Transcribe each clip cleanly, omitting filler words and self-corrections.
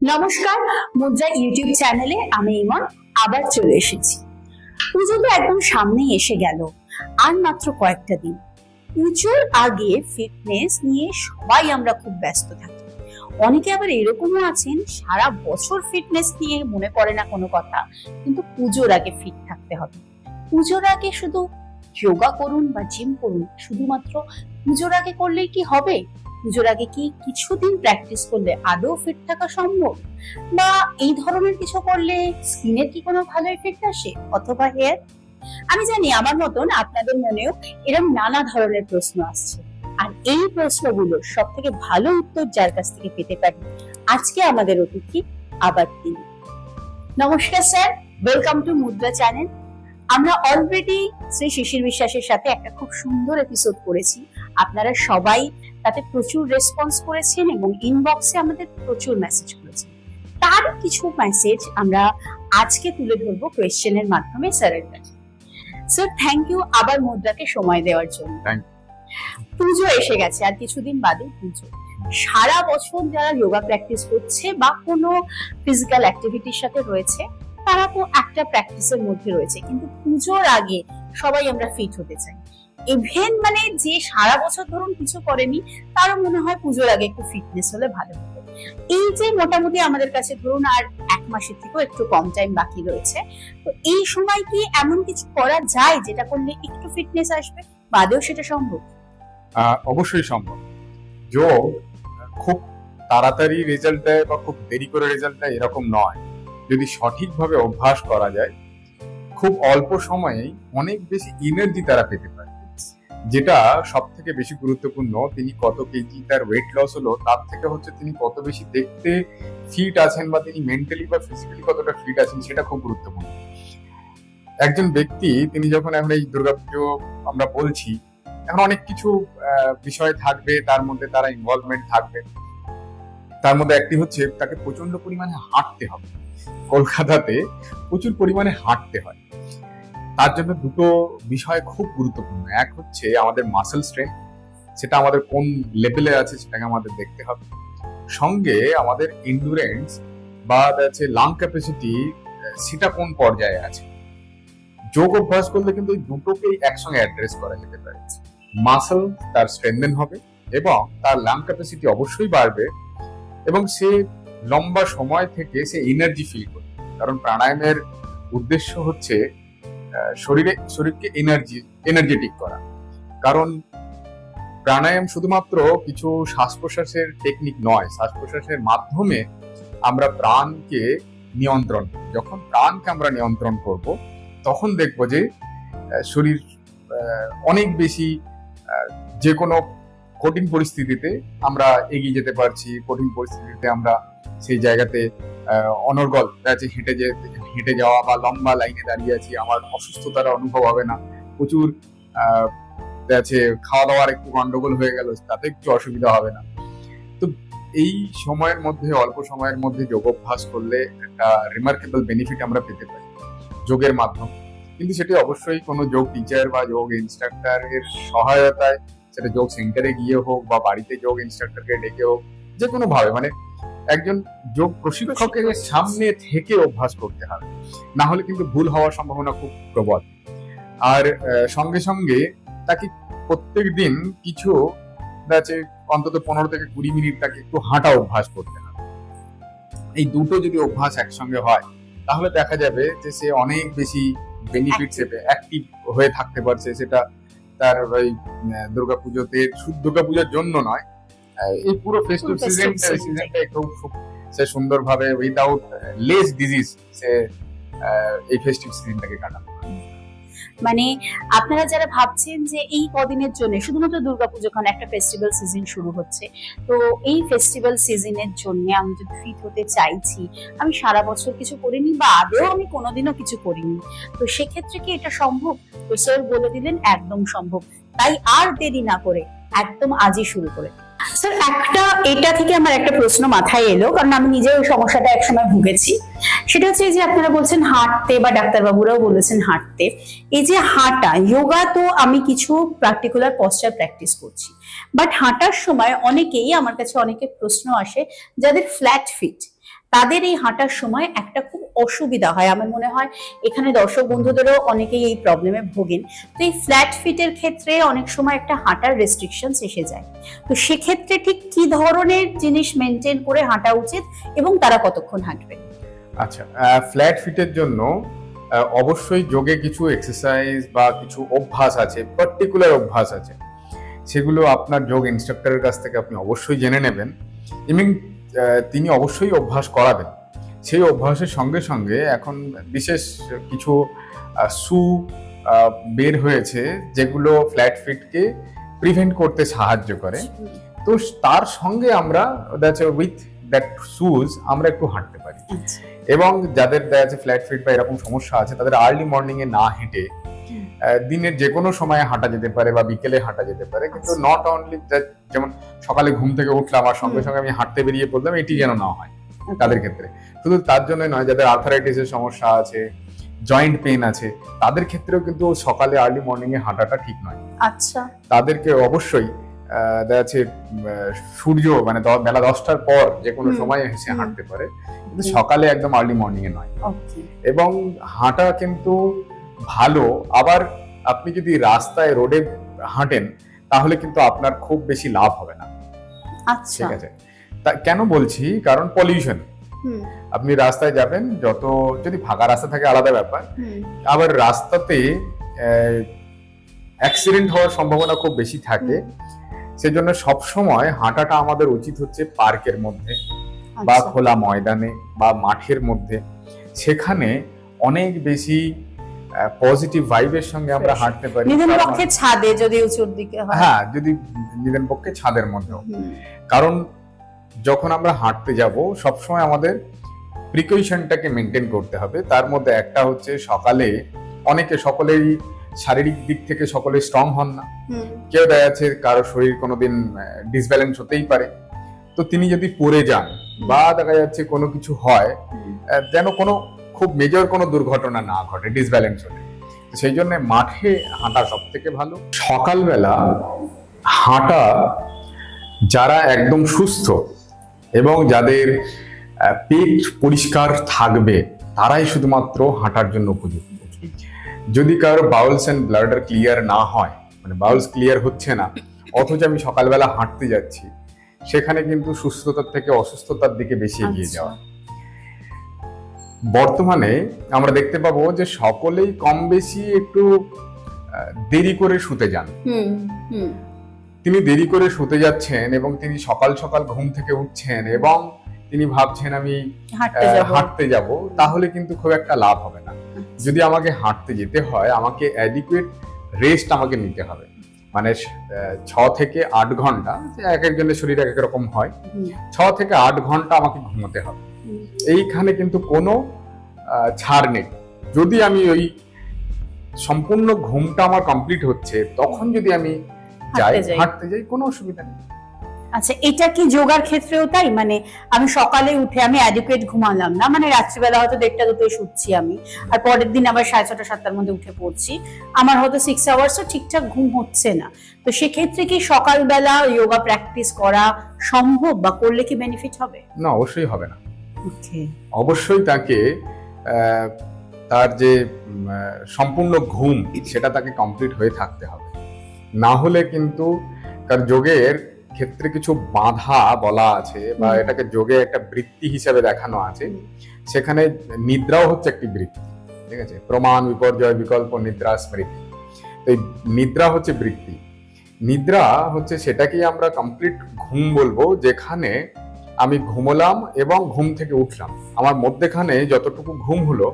নমস্কার, মুদ্রা ইউটিউব চ্যানেলে আমি ইমন আবার চলে এসেছি। পুজো তো একদম সামনেই এসে গেল, আর মাত্র কয়েকটা দিন। পুজোর আগে ফিটনেস নিয়ে সবাই আমরা খুব ব্যস্ত থাকি। অনেকে আবার এরকমও আছেন সারা বছর ফিটনেস নিয়ে মনে পড়ে না কোনো কথা, কিন্তু পুজোর আগে ফিট থাকতে হবে। পুজোর আগে শুধু যোগা করুন বা জিম করুন, শুধুমাত্র পুজোর আগে করলেই কি হবে? পুজোর আগে কি কিছুদিন প্র্যাকটিস করলে আদৌ ফিট থাকা সম্ভব? বা এই ধরনের কিছু করলে স্কিনের কি কোনো ভালো এফেক্ট আসে, অথবা হেয়ার? আমি জানি আমার মতন আপনাদের মনেও এরকম নানা ধরনের প্রশ্ন আসছে, আর এই প্রশ্নগুলোর সব থেকে ভালো উত্তর যার কাছ থেকে পেতে পারি আজকে আমাদের অতিথি আবার তিনি। নমস্কার স্যার, ওয়েলকাম টু মুদ্রা চ্যানেল। আমরা অলরেডি শ্রী শিশির বিশ্বাসের সাথে একটা খুব সুন্দর এপিসোড করেছি। আপনারা সবাই তাতে প্রচুর রেসপন্স করেছেন এবং ইনবক্সে আমাদের প্রচুর মেসেজ করেছেন। তার কিছু মেসেজ আমরা আজকে তুলে ধরবো কোয়েশ্চেনের মাধ্যমে স্যারের কাছে। স্যার, থ্যাংক ইউ আবার মুদ্রাকে সময় দেওয়ার জন্য। পুজো এসে গেছে, আর কিছুদিন বাদে পুজো। সারা বছর যারা যোগা প্র্যাকটিস করছে বা কোনো ফিজিক্যাল অ্যাক্টিভিটির সাথে রয়েছে, তারা তো একটা প্র্যাকটিসের মধ্যে রয়েছে, কিন্তু পুজোর আগে সবাই আমরা ফিট হতে চাই। ইভেন মানে যে সারা বছর ধরুন কিছু করেনি, তারও মনে হয় পুজোর আগে একটু ফিটনেস হলে ভালো হতো। এই যে মোটামুটি আমাদের কাছে ধরুন আর এক মাসের থেকেও একটু কম টাইম বাকি রয়েছে, তো এই সময় কি এমন কিছু করা যায় যেটা করলে একটু ফিটনেস আসবে, বাদেও সেটা সম্ভব? অবশ্যই সম্ভব। যোগ খুব তাড়াতাড়ি রেজাল্ট দেয় বা খুব দেরি করে রেজাল্ট দেয় এরকম নয়। যদি সঠিকভাবে অভ্যাস করা যায়, খুব অল্প সময়েই অনেক বেশি এনার্জি তারা পেতে পারে। যেটা সব থেকে বেশি গুরুত্বপূর্ণ, তিনি কত কেজি তার ওয়েট লস হলো, তার থেকে হচ্ছে তিনি কত বেশি দেখতে ফিট আছেন বা তিনি মেন্টালি বা ফিজিক্যালি কতটা ফিট আছেন, সেটা খুব গুরুত্বপূর্ণ। একজন ব্যক্তি তিনি যখন এখন এই দুর্গাপুজো আমরা বলছি, এখন অনেক কিছু বিষয় থাকবে, তার মধ্যে তারা ইনভলভমেন্ট থাকবে। তার মধ্যে একটি হচ্ছে তাকে প্রচন্ড পরিমাণে হাঁটতে হবে। কলকাতাতে প্রচুর পরিমাণে হাঁটতে হয়। তার জন্য দুটো বিষয় খুব গুরুত্বপূর্ণ। এক হচ্ছে আমাদের মাসেল স্ট্রেংথ, সেটা আমাদের কোন লেভেলে আছে সেটাকে আমাদের দেখতে হবে। সঙ্গে আমাদের এন্ডুরেন্স বা লাং ক্যাপাসিটি, সেটা কোন পর্যায়ে আছে। যোগ অভ্যাস করলে কিন্তু এই দুটোকেই একসঙ্গে অ্যাড্রেস করা যেতে পারে। মাসেল তার স্ট্রেনথেন হবে এবং তার লাং ক্যাপাসিটি অবশ্যই বাড়বে, এবং সে লম্বা সময় থেকে সে এনার্জি ফিল করবে। কারণ প্রাণায়ামের উদ্দেশ্য হচ্ছে শরীরকে এনার্জেটিক করা। কারণ প্রাণায়াম শুধুমাত্র কিছু শ্বাস প্রশ্বাসের টেকনিক নয়, শ্বাস প্রশ্বাসের মাধ্যমে আমরা প্রাণকে নিয়ন্ত্রণ করি। যখন প্রাণকে আমরা নিয়ন্ত্রণ করব, তখন দেখব যে শরীর অনেক বেশি যে কোনো কঠিন পরিস্থিতিতে আমরা এগিয়ে যেতে পারছি। কঠিন পরিস্থিতিতে আমরা সেই জায়গাতে অনর্গল হেঁটে যাওয়া বা লম্বা লাইনে দাঁড়িয়ে আছি, আমার অসুস্থতার অনুভব হবে না। প্রচুর খাওয়া দাওয়ার একটু গন্ডগোল হয়ে গেল, তাতে কিছু অসুবিধা হবে না। তো এই সময়ের মধ্যে, অল্প সময়ের মধ্যে যোগ অভ্যাস করলে একটা রিমার্কেবল বেনিফিট আমরা পেতে পারি যোগের মাধ্যমে। কিন্তু সেটি অবশ্যই কোনো যোগ টিচার বা যোগ ইনস্ট্রাক্টরের সহায়তায়, সেটা যোগ সেন্টারে গিয়ে হোক বা বাড়িতে যোগ ইনস্ট্রাক্টরকে ডেকে হোক, যে কোনো ভাবে মানে একজন যোগ প্রশিক্ষকের সামনে থেকে অভ্যাস করতে হবে। না হলে কিন্তু ভুল হওয়ার সম্ভাবনা খুব প্রবল। আর সঙ্গে সঙ্গে তাকে প্রত্যেক দিন কিছু অন্তত 15 থেকে 20 মিনিট তাকে একটু হাঁটা অভ্যাস করতে হবে। এই দুটো যদি অভ্যাস একসঙ্গে হয়, তাহলে দেখা যাবে যে সে অনেক বেশি বেনিফিট পেয়ে অ্যাক্টিভ হয়ে থাকতে পারছে। সেটা তার ওই দুর্গাপূজার জন্য নয়, এই পুরো ফেস্টিভ সিজনটা খুব সে সুন্দরভাবে উইদাউট লেস ডিজিজ সে এই ফেস্টিভ সিজনটাকে কাটাবে। মানে আপনারা যারা ভাবছেন যে এই কদিনের জন্য শুধুমাত্র দুর্গাপুজো, কারণ একটা ফেস্টিভ্যাল সিজন শুরু হচ্ছে, তো এই ফেস্টিভ্যাল সিজনের জন্য আমি যদি ফিট হতে চাইছি, আমি সারা বছর কিছু করিনি বা আদৌ আমি কোনোদিনও কিছু করিনি, তো সেক্ষেত্রে কি এটা সম্ভব? তো স্যার বলে দিলেন একদম সম্ভব। তাই আর দেরি না করে একদম আজই শুরু করে। স্যার, এটা থেকে আমার একটা প্রশ্ন মাথায় এলো, কারণ আমি নিজে ওই সমস্যাটা একসময় ভুগেছি। সেটা হচ্ছে যে আপনারা বলছেন হাঁটতে, বা ডাক্তারবাবুরাও বলেছেন হাঁটতে। এই যে হাঁটা, যোগা তো আমি কিছু পার্টিকুলার পশ্চার প্র্যাকটিস করছি, বাট হাঁটার সময় অনেকেই আমার কাছে অনেকে প্রশ্ন আসে যাদের ফ্ল্যাট ফিট, তাদের এই হাঁটার সময় একটা খুব অসুবিধা হয়, আমার মনে হয় এখানে দর্শক বন্ধুদেরও অনেকেই এই প্রবলেমে ভোগেন। তো এই ফ্ল্যাট ফিটের ক্ষেত্রে অনেক সময় একটা হাঁটার রেস্ট্রিকশনস এসে যায়। তো সেক্ষেত্রে ঠিক কি ধরনের জিনিস মেনটেন করে হাঁটা উচিত এবং তারা কতক্ষণ হাঁটবে? আচ্ছা, ফ্ল্যাট ফিটের জন্য অবশ্যই যোগে কিছু এক্সারসাইজ বা কিছু অভ্যাস আছে, পার্টিকুলার অভ্যাস আছে, সেগুলো আপনার যোগ ইনস্ট্রাক্টরের কাছ থেকে আপনি অবশ্যই জেনে নেবেন এবং তিনি অবশ্যই অভ্যাস করাবেন। সেই অভ্যাসের সঙ্গে সঙ্গে এখন বিশেষ কিছু শু বের হয়েছে যেগুলো ফ্ল্যাট ফিটকে প্রিভেন্ট করতে সাহায্য করে। তো তার সঙ্গে আমরা উইথ দ্যাট শুজ আমরা একটু হাঁটতে পারি। এবং যাদের দেখা যাচ্ছে ফ্ল্যাট ফিট বা এরকম সমস্যা আছে তাদের আর্লি মর্নিং এ না হেঁটে দিনের যে কোনো সময় হাঁটা যেতে পারে বা বিকেলে হাঁটা যেতে পারে, কিন্তু নট অনলি যেমন সকালে ঘুম থেকে উঠলাম আর সঙ্গে সঙ্গে আমি হাঁটতে বেরিয়ে পড়লাম, এটি যেন না হয় তাদের ক্ষেত্রে। শুধু তার জন্য নয়, যাদের আর্থারাইটিসের সমস্যা আছে, জয়েন্ট পেইন আছে, তাদের ক্ষেত্রেও কিন্তু সকালে আর্লি মর্নিং এ হাঁটাটা ঠিক নয়। আচ্ছা, তাদেরকে অবশ্যই দেখা যাচ্ছে সূর্য মানে বেলা 10টার পর যে কোনো সময় এসে হাঁটতে পারে, কিন্তু সকালে একদম আর্লি মর্নিং এ নয়। এবং হাঁটা কিন্তু ভালো, আবার আপনি যদি রাস্তায় রোডে হাঁটেন তাহলে কিন্তু আপনার খুব বেশি লাভ হবে না। আচ্ছা, ঠিক আছে, তা কেন বলছি, কারণ পলিউশন। আপনি রাস্তায় যাবেন, যত যদি ফাঁকা রাস্তা থাকে আলাদা ব্যাপার, আবার রাস্তাতে অ্যাক্সিডেন্ট হওয়ার সম্ভাবনা খুব বেশি থাকে। সেজন্য সবসময় হাঁটাটা আমাদের উচিত হচ্ছে পার্কের মধ্যে বা খোলা ময়দানে বা মাঠের মধ্যে, সেখানে অনেক বেশি পজিটিভ ভাইবের সঙ্গে আমরা হাঁটতে পারি। নিদেন পক্ষে ছাদে যদি উঁচুর দিকে হয়, হ্যাঁ, যদি নিদেন পক্ষে ছাদের মধ্যেও। কারণ যখন আমরা হাঁটতে যাব সবসময় আমাদের প্রিকশনটাকে মেনটেন করতে হবে। তার মধ্যে একটা হচ্ছে সকালে সকলেই শারীরিক দিক থেকে সকলে স্ট্রং হন না, কেউ দেখা যাচ্ছে কারো শরীর কোনোদিন ডিসব্যালেন্স হতেই পারে। তো তিনি যদি পড়ে যান বা দেখা যাচ্ছে কোনো কিছু হয়, যেন কোনো খুব মেজর কোনো দুর্ঘটনা না ঘটে ডিসব্যালেন্স হলে। সেই জন্য মাঠে হাঁটা সব থেকে ভালো। সকালবেলা হাঁটা যারা একদম সুস্থ এবং যাদের পেট পরিষ্কার থাকবে তারাই শুধুমাত্র হাঁটার জন্য উপযুক্ত। যদি কারো বাউলস এন্ড ব্লাডার ক্লিয়ার না হয়, মানে বাউলস ক্লিয়ার হচ্ছে না, অথচ আমি সকালবেলা হাঁটতে যাচ্ছি, সেখানে কিন্তু সুস্থতার থেকে অসুস্থতার দিকে বেশি এগিয়ে যাওয়া। বর্তমানে আমরা দেখতে পাবো যে সকলেই কম বেশি একটু দেরি করে শুতে যান। তিনি দেরি করে শুতে যাচ্ছেন এবং তিনি সকাল সকাল ঘুম থেকে উঠছেন এবং তিনি ভাবছেন আমি হাঁটতে যাব, তাহলে কিন্তু খুব একটা লাভ হবে না। যদি আমাকে হাঁটতে যেতে হয়, আমাকে অ্যাডিকুয়েট রেস্ট আমাকে নিতে হবে, মানে 6 থেকে 8 ঘন্টা, এক একজনের শরীর এক এক রকম হয়, 6 থেকে 8 ঘন্টা আমাকে ঘুমোতে হবে। এইখানে কিন্তু কোনো ছাড় নেই। যদি আমি ওই সম্পূর্ণ ঘুমটা আমার কমপ্লিট হচ্ছে তখন যদি আমি হাঁটতে যাই, কোনো অসুবিধা নেই। আচ্ছা, এটা কি যোগার ক্ষেত্রেও তাই? মানে আমি সকালে উঠে আমি অ্যাডিকুয়েট ঘুমালাম না, মানে রাত্রিবেলা হয়তো 1টা 2টায় শুচ্ছি আমি, আর পরের দিন আবার 6:30 7টার মধ্যে উঠে পড়ছি, আমার হয়তো 6 আওয়ার্সও ঠিকঠাক ঘুম হচ্ছে না। তো সেক্ষেত্রে কি সকালবেলা যোগা প্র্যাকটিস করা সম্ভব বা করলে কি বেনিফিট হবে? না, অবশ্যই হবে না। অবশ্যই তাকে তার যে সম্পূর্ণ ঘুম সেটা তাকে কমপ্লিট হয়ে থাকতে হবে, না হলে কিন্তু তার যোগের ক্ষেত্রে কিছু বাধা বলা আছে বা এটাকে যোগে একটা বৃত্তি হিসেবে দেখানো আছে। সেখানে নিদ্রাও হচ্ছে একটি বৃত্তি, ঠিক আছে? প্রমাণ, বিপর্যয়, বিকল্প, নিদ্রা, স্মৃতি। তো এই নিদ্রা হচ্ছে বৃত্তি। নিদ্রা হচ্ছে সেটাকেই আমরা কমপ্লিট ঘুম বলবো, যেখানে আমি ঘুমলাম এবং ঘুম থেকে উঠলাম, আমার মধ্যেখানে যতটুকু ঘুম হলো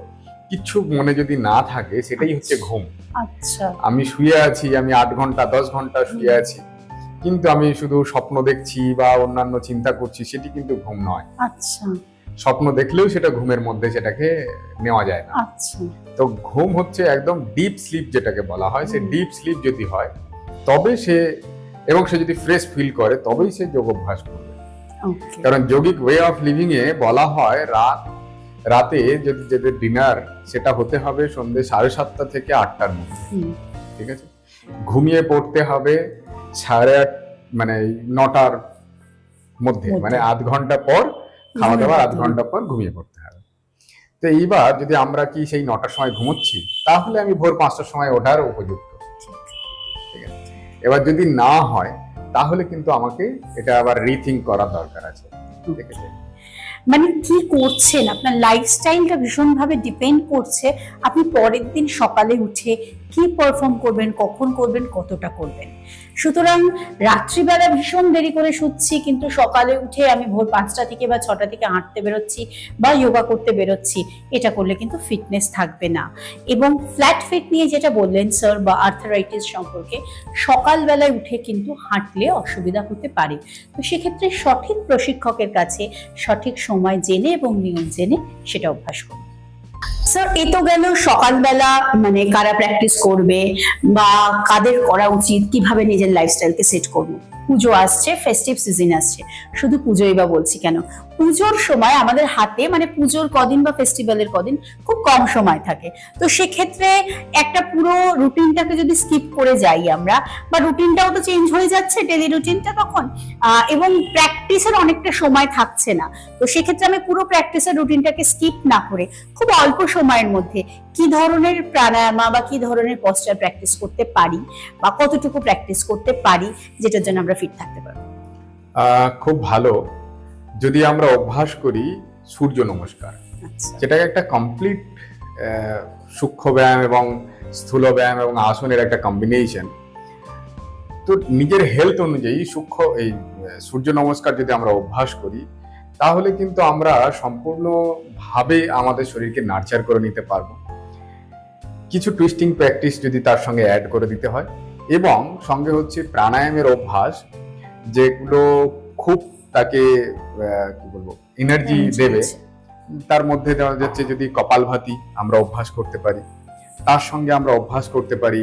কিচ্ছু মনে যদি না থাকে, সেটাই হচ্ছে ঘুম। আচ্ছা, আমি শুয়ে আছি, আমি 8 ঘন্টা 10 ঘন্টা শুয়ে আছি, কিন্তু আমি শুধু স্বপ্ন দেখছি বা অন্যান্য চিন্তা করছি, সেটি কিন্তু ঘুম নয়। আচ্ছা, স্বপ্ন দেখলেও সেটা ঘুমের মধ্যে সেটাকে নেওয়া যায় না। আচ্ছা, তো ঘুম হচ্ছে একদম ডিপ স্লিপ যেটাকে বলা হয়, সেই ডিপ স্লিপ যদি হয় তবে সে যদি ফ্রেশ ফিল করে তবেই সে যোগ অভ্যাস করবে। কারণ যোগিক ওয়ে অফ লিভিং এ বলা হয় রাতে যদি যেদের ডিনার সেটা হতে হবে সন্ধ্যে 7:30 থেকে 8টার মধ্যে, ঠিক আছে? ঘুমিয়ে পড়তে হবে 8:30 মানে 9টার মধ্যে, মানে আধ ঘন্টা পর খাওয়া দাওয়ার আধ ঘন্টা পর ঘুমিয়ে পড়তে হবে। তো এইবার যদি আমরা কি সেই 9টার সময় ঘুমোচ্ছি, তাহলে আমি ভোর 5টার সময় ওঠার উপযুক্ত। ঠিক আছে, এবার যদি না হয় তাহলে কিন্তু আমাকে এটা আবার রিথিঙ্ক করার দরকার আছে। ঠিক আছে, মানে কি করছেন, আপনার লাইফস্টাইলটা ভীষণভাবে ডিপেন্ড করছে আপনি পরের দিন সকালে উঠে কি পারফর্ম করবেন, কখন করবেন, কতটা করবেন। সুতরাং রাত্রিবেলা ভীষণ দেরি করে শুচ্ছি, কিন্তু সকালে উঠে আমি ভোর 5টা থেকে বা 6টা থেকে হাঁটতে বেরোচ্ছি বা যোগা করতে বেরোচ্ছি, এটা করলে কিন্তু ফিটনেস থাকবে না। এবং ফ্ল্যাট ফিট নিয়ে যেটা বললেন স্যার, বা আর্থারাইটিস সম্পর্কে, সকালবেলায় উঠে কিন্তু হাঁটলে অসুবিধা হতে পারে। তো সেক্ষেত্রে সঠিক প্রশিক্ষকের কাছে সঠিক সময় জেনে এবং নিয়ম জেনে সেটা অভ্যাস করুন। স্যার, এ তো গেল সকালবেলা মানে কারা প্র্যাকটিস করবে বা কাদের করা উচিত, কিভাবে নিজের লাইফস্টাইলকে সেট করবো। পুজো আসছে, ফেস্টিভ সিজন আসছে, শুধু পুজোই বা বলছি কেন, পুজোর সময় আমাদের হাতে মানে পুজোর কদিন বা ফেস্টিভ্যালের কদিন খুব কম সময় থাকে। তো সেক্ষেত্রে একটা পুরো রুটিনটাকে যদি স্কিপ করে যাই আমরা, বা রুটিনটাও তো চেঞ্জ হয়ে যাচ্ছে, ডেলি রুটিনটা তখন, এবং প্র্যাকটিসের অনেকটা সময় থাকছে না। তো সেক্ষেত্রে আমি পুরো প্র্যাকটিসের রুটিনটাকে স্কিপ না করে খুব অল্প সময়ের মধ্যে কি ধরনের প্রাণায়ামা বা কি ধরনের পশ্চার প্র্যাকটিস করতে পারি, বা কতটুকু প্র্যাকটিস করতে পারি যেটার জন্য আমরা ফিট থাকতে পারবো? খুব ভালো। যদি আমরা অভ্যাস করি সূর্য নমস্কার, যেটাকে একটা কমপ্লিট সূক্ষ্ম ব্যায়াম এবং স্থূল ব্যায়াম এবং আসনের একটা কম্বিনেশন, তো নিজের হেলথ অনুযায়ী এই সূর্য নমস্কার যদি আমরা অভ্যাস করি, তাহলে কিন্তু আমরা সম্পূর্ণভাবে আমাদের শরীরকে নার্চার করে নিতে পারবো। কিছু টুইস্টিং প্র্যাকটিস যদি তার সঙ্গে অ্যাড করে দিতে হয়, এবং সঙ্গে হচ্ছে প্রাণায়ামের অভ্যাস, যেগুলো খুব তাকে কি বলবো এনার্জি দেবে। তার মধ্যে দেওয়া যাচ্ছে যদি কপালভাতি আমরা অভ্যাস করতে পারি, তার সঙ্গে আমরা অভ্যাস করতে পারি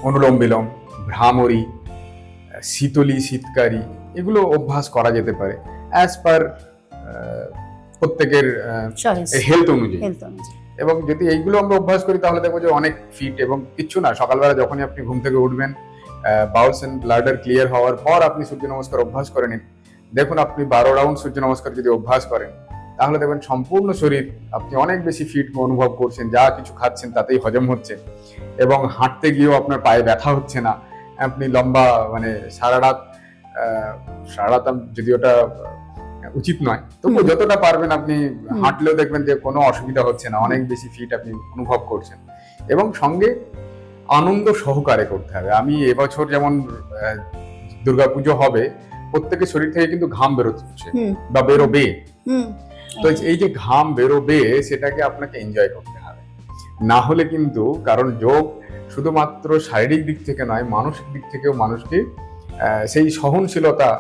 অনুলোম বিলোম, ভ্রামরী, শীতলী, শীতকারী, এগুলো অভ্যাস করা যেতে পারে অ্যাজ পার প্রত্যেকের হেলথ অনুযায়ী। এবং যদি এইগুলো আমরা অভ্যাস করি তাহলে দেখবো যে অনেক ফিট। এবং কিচ্ছু না, সকালবেলা যখনই আপনি ঘুম থেকে উঠবেন, বাউলস এন্ড ব্লাডার ক্লিয়ার হওয়ার পর আপনি সূর্য নমস্কার অভ্যাস করে নিন। দেখুন, আপনি 12 রাউন্ড সূর্য নমস্কার যদি অভ্যাস করেন, তাহলে দেখবেন সম্পূর্ণ শরীর আপনি অনেক বেশি ফিট অনুভব করছেন, যা কিছু খাচ্ছেন তাতেই হজম হচ্ছে, এবং হাঁটতে গিয়েও আপনার পায়ে ব্যথা হচ্ছে না। আপনি লম্বা মানে সারা রাত যদি ওটা উচিত নয়, তবু যতটা পারবেন আপনি হাঁটলেও দেখবেন যে কোনো অসুবিধা হচ্ছে না, অনেক বেশি ফিট আপনি অনুভব করছেন। এবং সঙ্গে আনন্দ সহকারে করতে হবে। আমি এবছর যেমন দুর্গাপুজো হবে, প্রত্যেকের শরীর থেকে কিন্তু ঘাম বেরোচ্ছে বা বেরোবে। তো এই যে ঘাম বেরোবে, সেটাকে আপনাকে এনজয় করতে হবে। না হলে কিন্তু, কারণ যোগ শুধুমাত্র শারীরিক দিক থেকে নয়, মানসিক দিক থেকেও মানুষকে সেই সহনশীলতা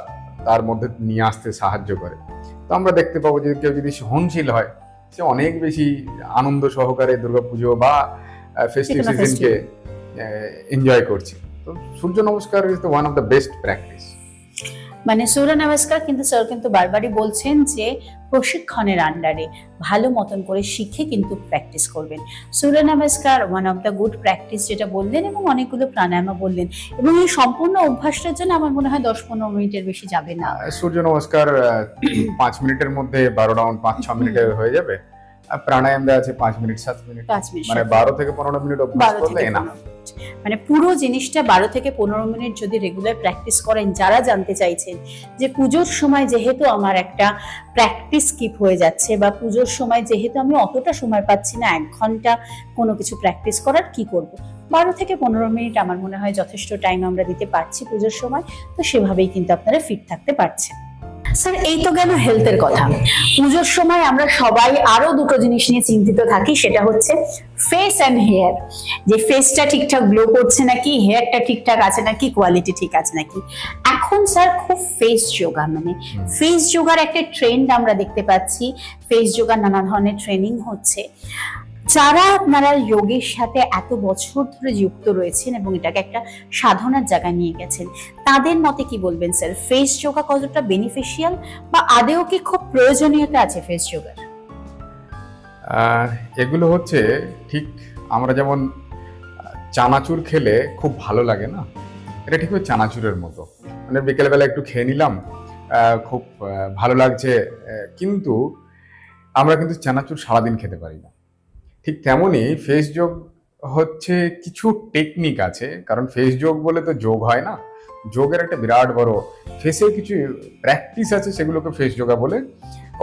তার মধ্যে নিয়ে আসতে সাহায্য করে। তো আমরা দেখতে পাবো যে কেউ যদি সহনশীল হয়, সে অনেক বেশি আনন্দ সহকারে দুর্গাপুজো বা ফেস্টিভ সিজনকে এনজয় করছে। তো সূর্য নমস্কার is the one of the best practice. মানে সূর্য নমস্কার কিন্তু স্যার কিন্তু বারবারই বলছেন যে প্রশিক্ষণের আন্ডারে ভালো মতন করে শিখে কিন্তু প্র্যাকটিস করবেন। সূর্য নমস্কার one of the good practice যেটা বললেন, এবং অনেকগুলো প্রাণায়াম বললেন, এবং এই সম্পূর্ণ অভ্যাসটার জন্য আমার মনে হয় 10-15 মিনিটের বেশি যাবে না। সূর্য নমস্কার 5 মিনিটের মধ্যে 12 রাউন্ড 5-6 মিনিটে হয়ে যাবে। প্রাণায়াম দেওয়া আছে 5 মিনিট 7 মিনিট, মানে 12 থেকে 15 মিনিট অভ্যাস করলে এনাফ। মানে পুরো জিনিসটা 12 থেকে 15 মিনিট যদি রেগুলার প্র্যাকটিস করেন। যারা জানতে চাইছেন যে পুজোর সময় যেহেতু আমার একটা প্র্যাকটিস স্কিপ হয়ে যাচ্ছে, বা পুজোর সময় যেহেতু আমি অতটা সময় পাচ্ছি না 1 ঘন্টা কোনো কিছু প্র্যাকটিস করার, কি করব? 12 থেকে 15 মিনিট আমার মনে হয় যথেষ্ট টাইম আমরা দিতে পারছি পুজোর সময়। তো সেভাবেই কিন্তু আপনারা ফিট থাকতে পারছেন। স্যার, এই তো গেল হেলথের কথা। পুজোর সময় আমরা সবাই আরো দুটো জিনিস নিয়ে চিন্তিত থাকি, সেটা হচ্ছে ফেস অ্যান্ড হেয়ার। যে ফেসটা ঠিকঠাক গ্লো করছে নাকি, হেয়ারটা ঠিকঠাক আছে নাকি, কোয়ালিটি ঠিক আছে নাকি। এখন স্যার খুব ফেস যোগা, মানে ফেস যোগার একটা ট্রেন্ড আমরা দেখতে পাচ্ছি। ফেস যোগার নানা ধরনের ট্রেনিং হচ্ছে। যারা আপনারা যোগের সাথে এত বছর ধরে যুক্ত রয়েছেন এবং এটাকে একটা সাধনার জায়গায় নিয়ে গেছেন, তাদের মতে কি বলবেন স্যার? ফেস যোগা কতটা বেনিফিশিয়াল, বা আদেও কি খুব প্রয়োজনীয়তা আছে ফেস যোগার? এগুলো হচ্ছে ঠিক আমরা যেমন চানাচুর খেলে খুব ভালো লাগে না, এটা ঠিক ওই চানাচুরের মতো। মানে বিকেলবেলা একটু খেয়ে নিলাম, খুব ভালো লাগছে, কিন্তু আমরা কিন্তু চানাচুর সারাদিন খেতে পারি না। ঠিক তেমনই ফেস যোগ হচ্ছে কিছু টেকনিক আছে, কারণ ফেস যোগ বলে তো যোগ হয় না, যোগের একটা বিরাট বড় ফেসের কিছু প্র্যাকটিস আছে, সেগুলোকে ফেস যোগা বলে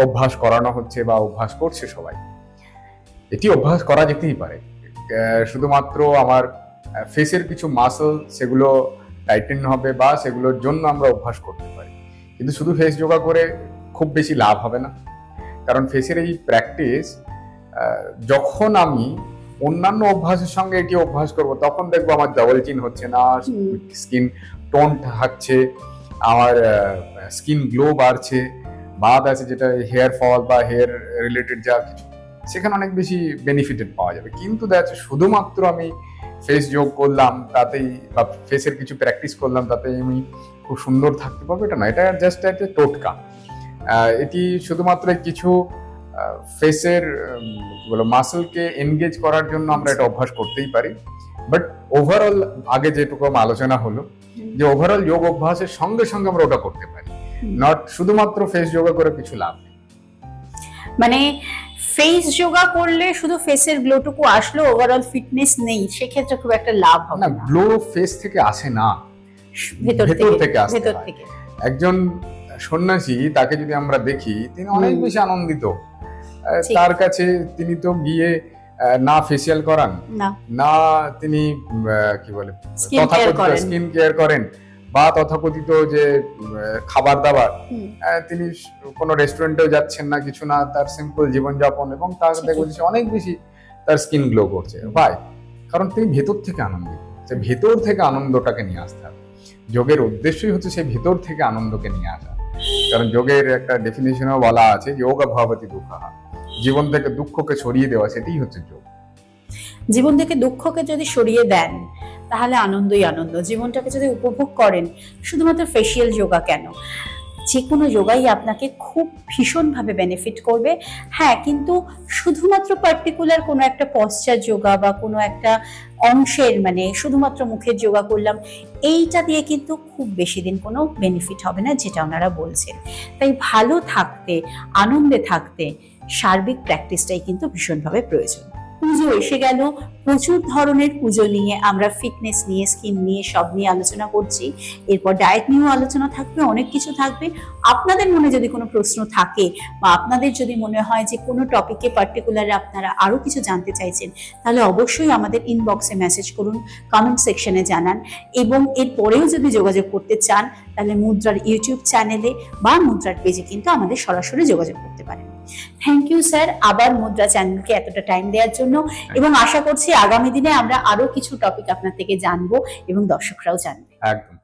অভ্যাস করানো হচ্ছে বা অভ্যাস করছে সবাই। এটি অভ্যাস করা যেতেই পারে, শুধুমাত্র আমার ফেসের কিছু মাসল সেগুলো টাইটেন হবে বা সেগুলোর জন্য আমরা অভ্যাস করতে পারি, কিন্তু শুধু ফেস যোগা করে খুব বেশি লাভ হবে না। কারণ ফেসের এই প্র্যাকটিস যখন আমি অন্যান্য অভ্যাসের সঙ্গে এটি অভ্যাস করব, তখন দেখবো আমার ডাবল চিন হচ্ছে না, স্কিন টোন থাকছে, আমার স্কিন গ্লো বাড়ছে, বাদ আছে যেটা হেয়ার ফল বা হেয়ার রিলেটেড যা কিছু, সেখানে অনেক বেশি বেনিফিটেড পাওয়া যাবে। কিন্তু দেখা যাচ্ছে শুধুমাত্র আমি ফেস যোগ করলাম তাতেই, বা ফেসের কিছু প্র্যাকটিস করলাম তাতেই আমি খুব সুন্দর থাকতে পারবো, এটা না, এটা জাস্ট একটা টোটকা। এটি শুধুমাত্র কিছু ফেসের মাসলকে এনগেজ করার জন্য আমরা এটা অভ্যাস করতেই পারি। বাট ওভারঅল আগে যেটুকু আলোচনা হলো, যে ওভারঅল যোগ অভ্যাসের সঙ্গে সঙ্গে আমরা ওটা করতে পারি, নট শুধুমাত্র ফেস যোগা করে কিছু লাভ নেই। মানে ফেস যোগা করলে শুধু ফেসের গ্লোটুকু আসলো, ওভারঅল ফিটনেস নেই, সেক্ষেত্রে খুব একটা লাভ হবে না। না, গ্লো ফেস থেকে আসে না, ভেতর থেকে আসে। একজন সন্ন্যাসী, তাকে যদি আমরা দেখি, তিনি অনেক বেশি আনন্দিত, তার কাছে তিনি তো গিয়ে না ফেসিয়াল করান, না তিনি কি বলে স্কিন কেয়ার করেন, বা তথাকথিত যে খাবার দাবার, তিনি কোনো রেস্টুরেন্টেও যাচ্ছেন না, কিছু না, তার সিম্পল জীবনযাপন, এবং তার দেখবো অনেক বেশি তার স্কিন গ্লো করছে। ভাই, কারণ তিনি ভেতর থেকে আনন্দিত, সে ভেতর থেকে আনন্দটাকে নিয়ে আসতে হবে। যোগের উদ্দেশ্যই হচ্ছে সেই ভেতর থেকে আনন্দকে নিয়ে আসা। কারণ যোগের একটা ডেফিনেশনও বলা আছে, যোগা ভবতি দুঃখঃ, জীবন থেকে দুঃখকে সরিয়ে দেওয়া, সেটাই হচ্ছে যোগ। জীবন থেকে দুঃখকে যদি সরিয়ে দেন তাহলে আনন্দই আনন্দ। জীবনটাকে যদি উপভোগ করেন, শুধুমাত্র ফেসিয়াল যোগা কেন, যে কোনো যোগাই আপনাকে খুব ভীষণভাবে বেনিফিট করবে। হ্যাঁ, কিন্তু শুধুমাত্র পার্টিকুলার কোনো একটা পশ্চাৎ যোগা বা কোনো একটা অংশের, মানে শুধুমাত্র মুখের যোগা করলাম, এইটা দিয়ে কিন্তু খুব বেশি দিন কোনো বেনিফিট হবে না, যেটা ওনারা বলছেন। তাই ভালো থাকতে, আনন্দে থাকতে সার্বিক প্র্যাকটিসটাই কিন্তু ভীষণভাবে প্রয়োজন। পুজো এসে গেল, প্রচুর ধরনের পুজো নিয়ে আমরা ফিটনেস নিয়ে, স্কিন নিয়ে, সব নিয়ে আলোচনা করছি। এরপর ডায়েট নিয়েও আলোচনা থাকবে, অনেক কিছু থাকবে। আপনাদের মনে যদি কোনো প্রশ্ন থাকে, বা আপনাদের যদি মনে হয় যে কোনো টপিকে পার্টিকুলার আপনারা আরো কিছু জানতে চাইছেন, তাহলে অবশ্যই আমাদের ইনবক্সে মেসেজ করুন, কমেন্ট সেকশনে জানান। এবং এরপরেও যদি যোগাযোগ করতে চান, তাহলে মুদ্রার ইউটিউব চ্যানেলে বা মুদ্রার পেজে কিন্তু আমাদের সরাসরি যোগাযোগ করতে পারেন। থ্যাংক ইউ স্যার, আবার মুদ্রা চ্যানেলকে এতটা টাইম দেওয়ার জন্য, এবং আশা করছি আগামী দিনে আমরা আরো কিছু টপিক আপনার থেকে জানবো এবং দর্শকরাও জানবে। একদম।